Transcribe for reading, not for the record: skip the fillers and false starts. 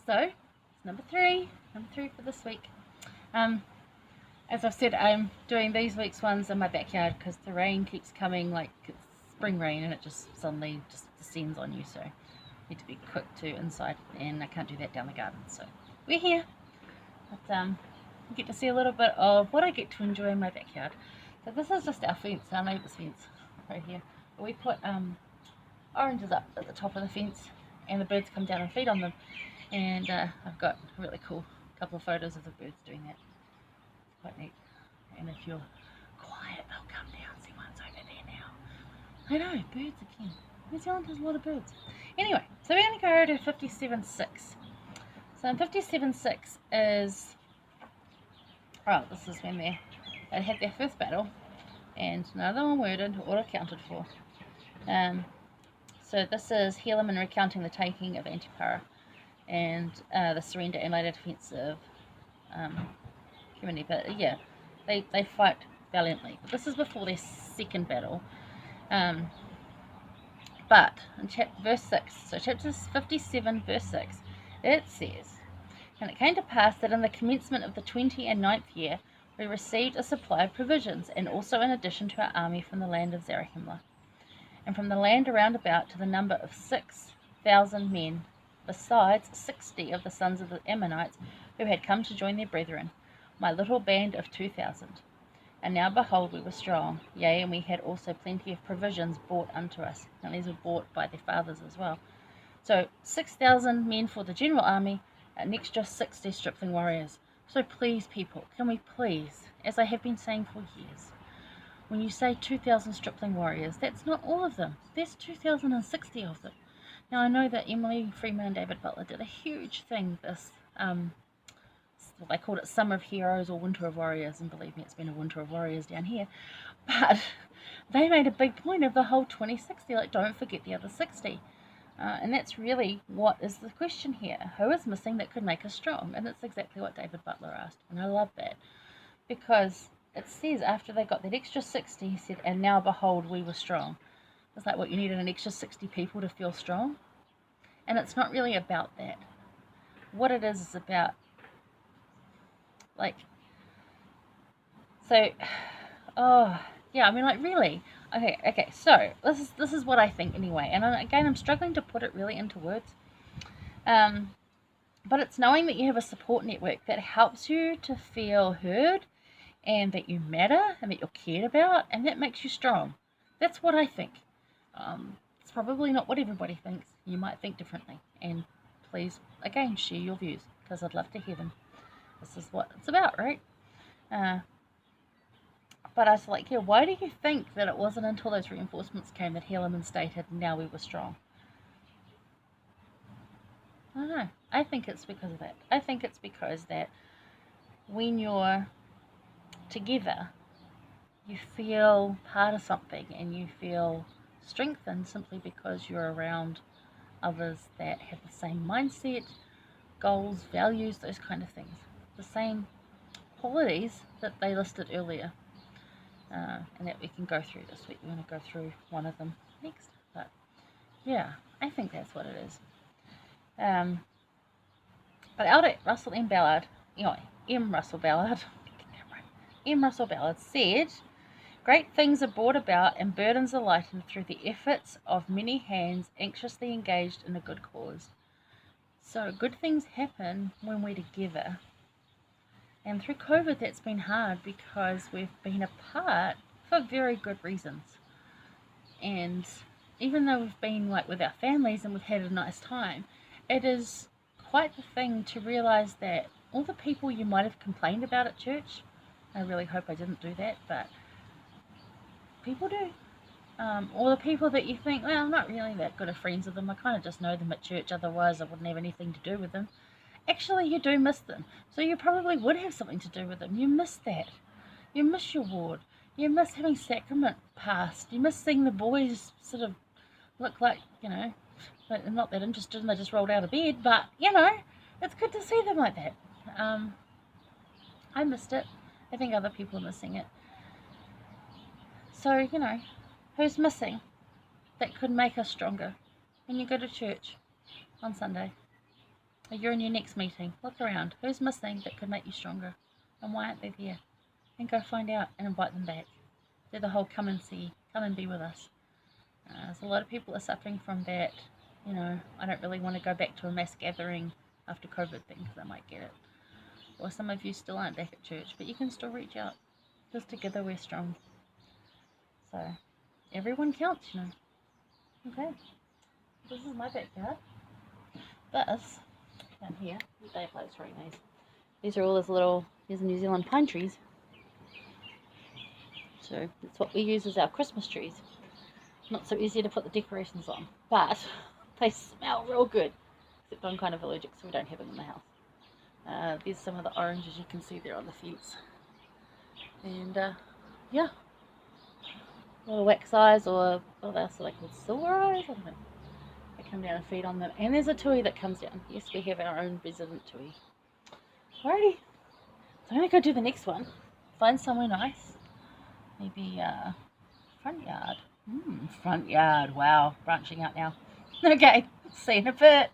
So, it's number three for this week. As I've said, I'm doing these week's ones in my backyard because the rain keeps coming, like it's spring rain, and it just suddenly just descends on you, so I need to be quick to inside, and I can't do that down the garden, so we're here. But you get to see a little bit of what I get to enjoy in my backyard. So this is just our fence, our neighbour's fence, right here. We put oranges up at the top of the fence, and the birds come down and feed on them, and I've got a really cool couple of photos of the birds doing that. It's quite neat. And if you're quiet, they'll come down. See, one's over there now. I know, birds again. New Zealand has a lot of birds. Anyway, so we're going to go to 57.6. So in 57.6 is, oh, this is when they had their first battle, and none of them were murdered or accounted for. So this is Helaman recounting the taking of Antipara and the surrender and later defense of Community. But yeah, they fight valiantly. But this is before their second battle. But in verse 6, so chapter 57, verse 6, it says, "And it came to pass that in the commencement of the 29th year, we received a supply of provisions, and also in addition to our army from the land of Zarahemla, and from the land around about to the number of 6,000 men, besides 60 of the sons of the Ammonites who had come to join their brethren, my little band of 2,000. And now behold, we were strong, yea, and we had also plenty of provisions brought unto us." And these were bought by their fathers as well. So 6,000 men for the general army, and an extra 60 stripling warriors. So please, people, can we please, as I have been saying for years, when you say 2,000 stripling warriors, that's not all of them. There's 2,060 of them. Now, I know that Emily Freeman and David Butler did a huge thing this, they called it Summer of Heroes or Winter of Warriors, and believe me, it's been a Winter of Warriors down here. But they made a big point of the whole 2060, like, don't forget the other 60. And that's really what is the question here. Who is missing that could make us strong? And that's exactly what David Butler asked. And I love that. Because it says after they got that extra 60, he said, "And now behold, we were strong." It's like, what, you needed an extra 60 people to feel strong? And it's not really about that. What it is about, like, so, oh, yeah, I mean, like, really? Okay, so, this is what I think anyway, and again, I'm struggling to put it really into words, but it's knowing that you have a support network that helps you to feel heard, and that you matter, and that you're cared about, and that makes you strong. That's what I think. It's probably not what everybody thinks. You might think differently, and please, again, share your views, because I'd love to hear them. This is what it's about, right? But I was like, yeah, why do you think that it wasn't until those reinforcements came that Helaman stated, "Now we were strong"? I don't know. I think it's because of that. I think it's because that when you're together, you feel part of something, and you feel strengthened simply because you're around others that have the same mindset, goals, values, those kind of things. The same qualities that they listed earlier. And that we can go through this week. We're going to go through one of them next. But yeah, I think that's what it is. But Elder Russell M. Ballard, M Russell Ballard said, "Great things are brought about and burdens are lightened through the efforts of many hands anxiously engaged in a good cause." So good things happen when we're together. And through COVID, that's been hard because we've been apart for very good reasons. And even though we've been like with our families and we've had a nice time, it is quite the thing to realize that all the people you might have complained about at church, I really hope I didn't do that, but people do. Or the people that you think, well, I'm not really that good of friends with them, I kind of just know them at church, otherwise I wouldn't have anything to do with them. Actually, you do miss them. So you probably would have something to do with them. You miss that. You miss your ward. You miss having sacrament passed. You miss seeing the boys sort of look like, they're not that interested and they just rolled out of bed. But, it's good to see them like that. I missed it. I think other people are missing it. So, who's missing that could make us stronger when you go to church on Sunday? You're in your next meeting. Look around. Who's missing that could make you stronger? And why aren't they there? And go find out and invite them back. Do the whole come and see, come and be with us. There's a lot of people are suffering from that. You know, I don't really want to go back to a mass gathering after COVID thing because I might get it. Or some of you still aren't back at church, but you can still reach out. Because together we're strong. So, everyone counts, you know. Okay. This is my backyard. This, down here, the day plays very nice. These are all those little, these are New Zealand pine trees. So, that's what we use as our Christmas trees. Not so easy to put the decorations on, but they smell real good. Except I'm kind of allergic, so we don't have them in the house. There's some of the oranges you can see there on the fence. And, yeah. Little wax eyes, or what else are they called? Silver eyes? I don't know. They come down and feed on them. And there's a tui that comes down. Yes, we have our own resident tui. Alrighty. So I'm going to go do the next one. Find somewhere nice. Maybe, front yard. Front yard. Wow. Branching out now. Okay. See you in a bit.